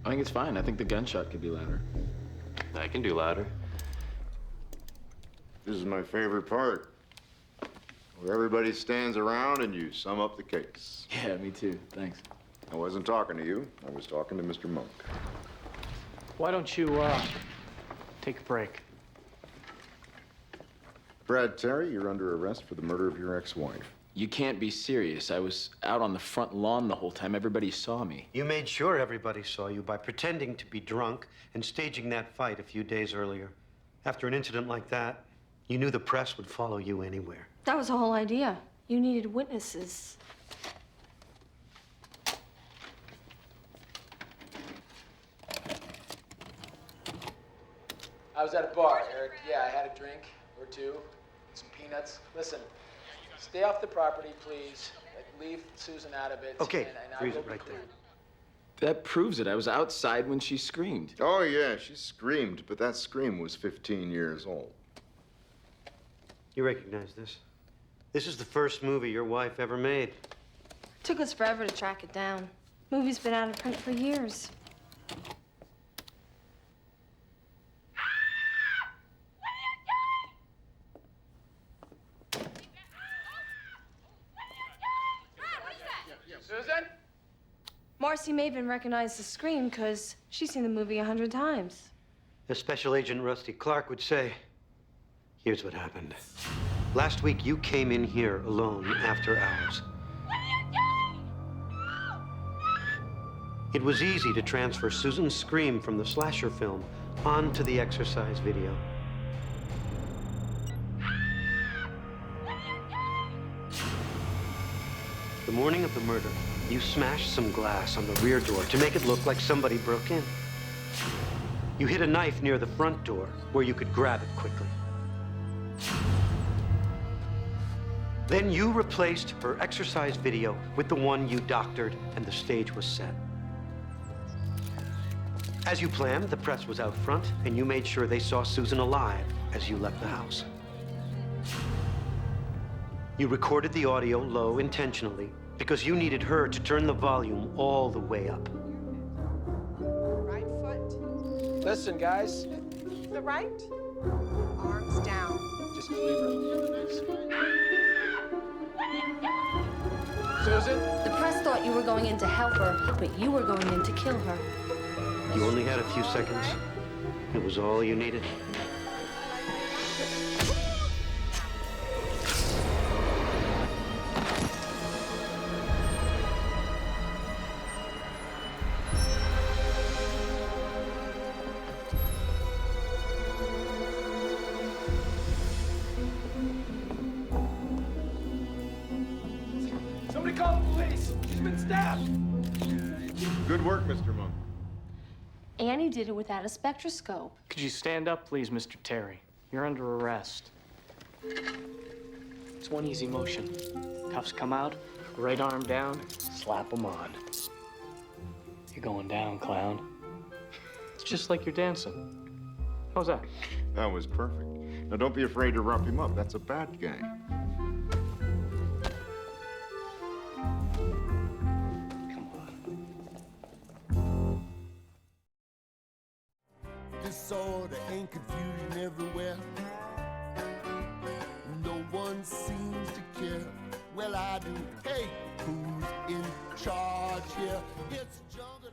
I think it's fine. I think the gunshot could be louder. I can do louder. This is my favorite part, where everybody stands around and you sum up the case. Yeah, me too. Thanks. I wasn't talking to you. I was talking to Mr. Monk. Why don't you, take a break? Brad Terry, you're under arrest for the murder of your ex-wife. You can't be serious. I was out on the front lawn the whole time. Everybody saw me. You made sure everybody saw you by pretending to be drunk and staging that fight a few days earlier. After an incident like that, you knew the press would follow you anywhere. That was the whole idea. You needed witnesses. I was at a bar, Eric. Yeah, I had a drink or two, some peanuts. Listen, stay off the property, please. Like, leave Susan out of it. Okay, and freeze it right there. That proves it. I was outside when she screamed. Oh, yeah, she screamed, but that scream was 15 years old. You recognize this? This is the first movie your wife ever made. Took us forever to track it down. Movie's been out of print for years. Susan? Marcy Maven recognized the scream because she's seen the movie 100 times. As Special Agent Rusty Clark would say, here's what happened. Last week, you came in here alone after hours. It was easy to transfer Susan's scream from the slasher film onto the exercise video. The morning of the murder, you smashed some glass on the rear door to make it look like somebody broke in. You hid a knife near the front door where you could grab it quickly. Then you replaced her exercise video with the one you doctored, and the stage was set. As you planned, the press was out front, and you made sure they saw Susan alive as you left the house. You recorded the audio low intentionally because you needed her to turn the volume all the way up. Right foot. Listen, guys. The right. Arms down. Just leave her alone, please. Susan? The press thought you were going in to help her, but you were going in to kill her. You only had a few seconds. It was all you needed. Somebody call the police! She's been stabbed! Good work, Mr. Monk. Annie did it without a spectroscope. Could you stand up, please, Mr. Terry? You're under arrest. It's one easy motion. Cuffs come out, right arm down, slap them on. You're going down, clown. It's just like you're dancing. How's that? That was perfect. Now, don't be afraid to rough him up. That's a bad guy. Come on. Disorder and confusion everywhere. No one seems to care. Well, I do. Hey, who's in charge here? It's jungle.